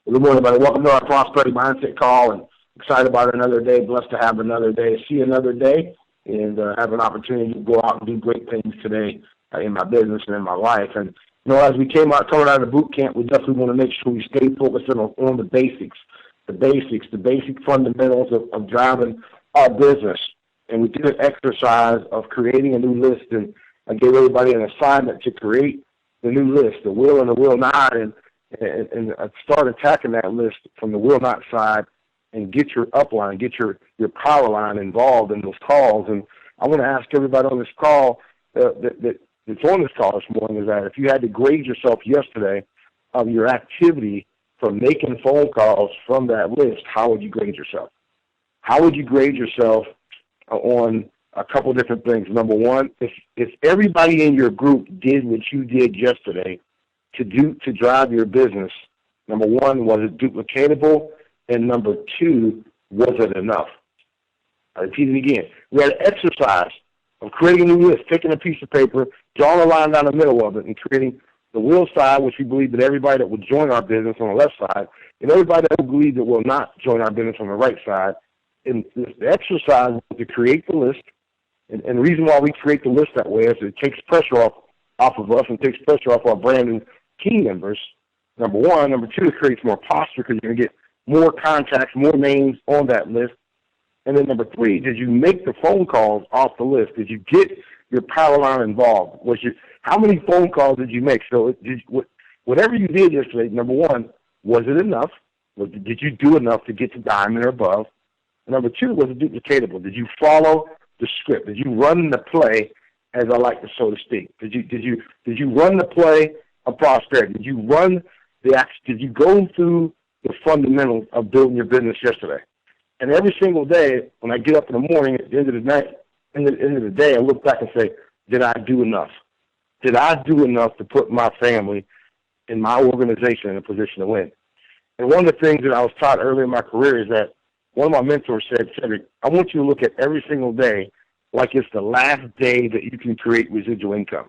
Good morning, everybody. Welcome to our Prosperity Mindset Call. And excited about another day. Blessed to have another day. See another day, and have an opportunity to go out and do great things today in my business and in my life. And as we coming out of the boot camp, we definitely want to make sure we stay focused on the basics, the basic fundamentals of driving our business. And we did an exercise of creating a new list, and I gave everybody an assignment to create the new list, the will and the will not, and start attacking that list from the will not side and get your upline, get your power line involved in those calls. And I want to ask everybody on this call that's on this call this morning is that if you had to grade yourself yesterday of your activity from making phone calls from that list, how would you grade yourself? How would you grade yourself on a couple different things? Number one, if everybody in your group did what you did yesterday to drive your business, number one, was it duplicatable? And number two, was it enough? I repeat it again. We had an exercise of creating a new list, taking a piece of paper, drawing a line down the middle of it, and creating the will side, which we believe that everybody that will join our business on the left side, and everybody that will believe that will not join our business on the right side. And the exercise was to create the list. And the reason why we create the list that way is it takes pressure off of us and takes pressure off our brand new team members, number one. Number two, it creates more posture because you're going to get more contacts, more names on that list. And then number three, did you make the phone calls off the list? Did you get your power line involved? How many phone calls did you make? So whatever you did yesterday, number one, was it enough? Did you do enough to get to diamond or above? And number two, was it duplicatable? Did you follow the script? Did you run the play, as I like to so to speak? Did you run the play of prosperity? Did you run the action? Did you go through the fundamentals of building your business yesterday? And every single day, when I get up in the morning, at the end of the night, end of the day, I look back and say, did I do enough? Did I do enough to put my family and my organization in a position to win? And one of the things that I was taught early in my career is that one of my mentors said, Cedric, I want you to look at every single day like it's the last day that you can create residual income.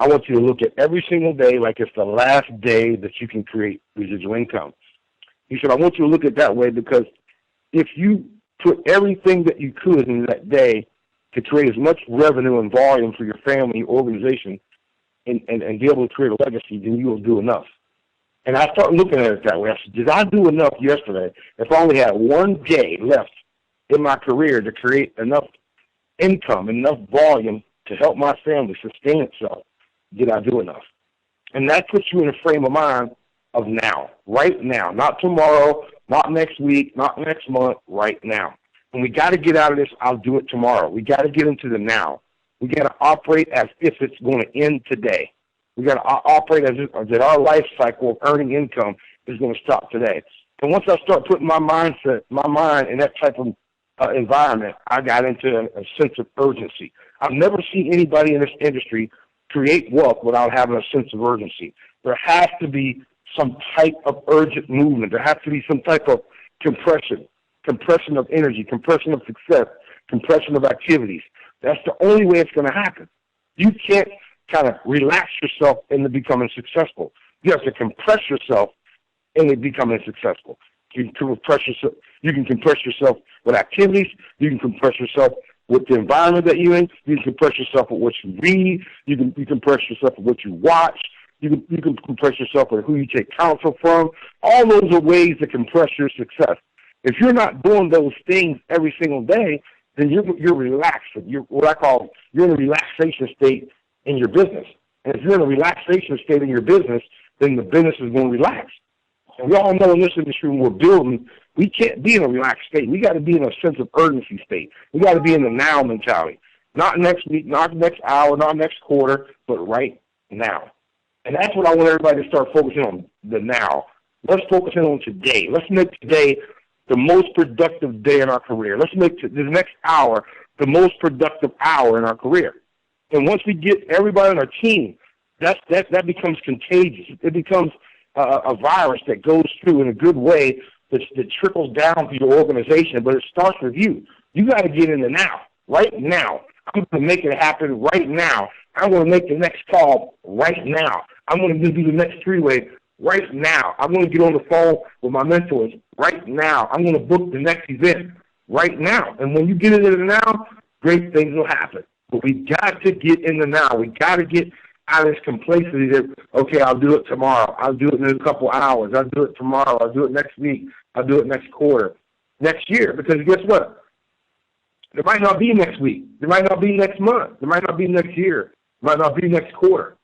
I want you to look at every single day like it's the last day that you can create residual income. He said, I want you to look at it that way because if you put everything that you could in that day to create as much revenue and volume for your family, organization, and be able to create a legacy, then you will do enough. And I started looking at it that way. I said, did I do enough yesterday? If I only had one day left in my career to create enough income, enough volume to help my family sustain itself, did I do enough? And that puts you in a frame of mind of now, right now, not tomorrow, not next week, not next month, right now. And we got to get out of this, I'll do it tomorrow. We got to get into the now. We got to operate as if it's going to end today. We got to operate as if that our life cycle of earning income is going to stop today. And once I start putting my mind in that type of environment, I got into a sense of urgency. I've never seen anybody in this industry create wealth without having a sense of urgency. There has to be some type of urgent movement. There has to be some type of compression of energy, compression of success, compression of activities. That's the only way it's going to happen. You can't kind of relax yourself into becoming successful. You have to compress yourself into becoming successful. You can compress yourself with activities. You can compress yourself with the environment that you're in. You can compress yourself with what you read. You can compress yourself with what you watch. You can compress yourself with who you take counsel from. All those are ways to compress your success. If you're not doing those things every single day, then you're relaxed. You're in a relaxation state in your business. And if you're in a relaxation state in your business, then the business is going to relax. And we all know in this industry when we're building, we can't be in a relaxed state. We got to be in a sense of urgency state. We got to be in the now mentality. Not next week, not next hour, not next quarter, but right now. And that's what I want everybody to start focusing on, the now. Let's focus in on today. Let's make today the most productive day in our career. Let's make the next hour the most productive hour in our career. And once we get everybody on our team, that becomes contagious. It becomes a virus that goes through in a good way that trickles down to your organization, but it starts with you. You got to get in the now, right now. I'm going to make it happen right now. I'm going to make the next call right now. I'm going to do the next three-way right now. I'm going to get on the phone with my mentors right now. I'm going to book the next event right now. And when you get into the now, great things will happen. But we got to get in the now. We got to get out of this complacency that, okay, I'll do it tomorrow. I'll do it in a couple hours. I'll do it tomorrow. I'll do it next week. I'll do it next quarter, next year. Because guess what? There might not be next week. There might not be next month. There might not be next year. There might not be next quarter.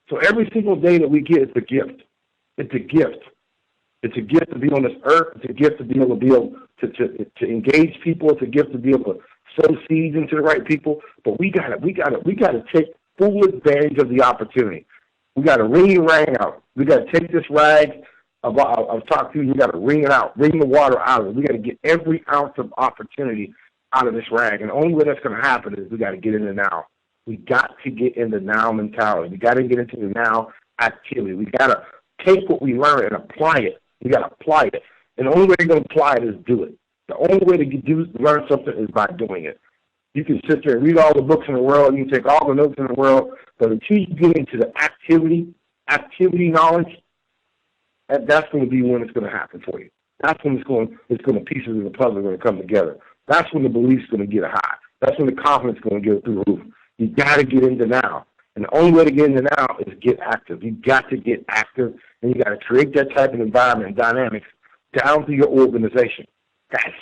So every single day that we get is a gift. It's a gift. It's a gift to be on this earth. It's a gift to be able to engage people. It's a gift to be able to sow seeds into the right people. But we gotta take full advantage of the opportunity. We gotta wring the rag out. We gotta take this rag of talk to you. We gotta wring it out, wring the water out of it. We gotta get every ounce of opportunity out of this rag. And the only way that's gonna happen is we gotta get in the now. We got to get in the now mentality. We gotta get into the now activity. We gotta take what we learn and apply it. You got to apply it. And the only way you're going to apply it is do it. The only way to learn something is by doing it. You can sit there and read all the books in the world. You can take all the notes in the world. But until you get into the activity knowledge, that's going to be when it's going to happen for you. That's when pieces of the puzzle are going to come together. That's when the belief's going to get high. That's when the confidence is going to get through the roof. You got to get into now. And the only way to get into now is get active. You got to get active, and you got to create that type of environment and dynamics down to your organization. That's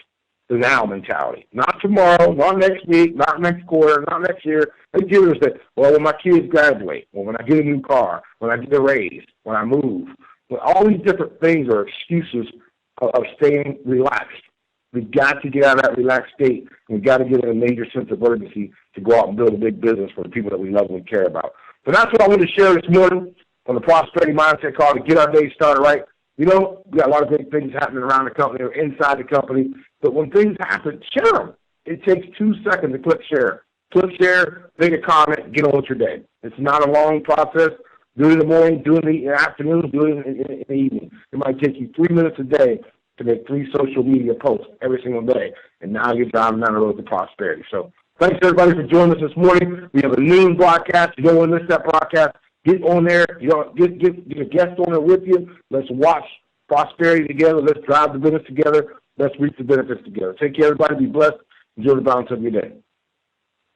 the now mentality. Not tomorrow, not next week, not next quarter, not next year. They give us that, well, when my kids graduate, or when I get a new car, when I get a raise, when I move. Well, all these different things are excuses of staying relaxed. We got to get out of that relaxed state. We got to get in a major sense of urgency to go out and build a big business for the people that we love and care about. So that's what I wanted to share this morning on the Prosperity Mindset Call to get our day started right. You know, we got a lot of big things happening around the company or inside the company, but when things happen, share them. It takes 2 seconds to click share. Click share, make a comment, get on with your day. It's not a long process. Do it in the morning, do it in the afternoon, do it in the evening. It might take you 3 minutes a day to make 3 social media posts every single day, and now you're driving down the road to prosperity. So thanks, everybody, for joining us this morning. We have a noon broadcast. You don't want to miss that broadcast. Get on there. You know, get a guest on there with you. Let's watch prosperity together. Let's drive the business together. Let's reap the benefits together. Take care, everybody. Be blessed. Enjoy the balance of your day.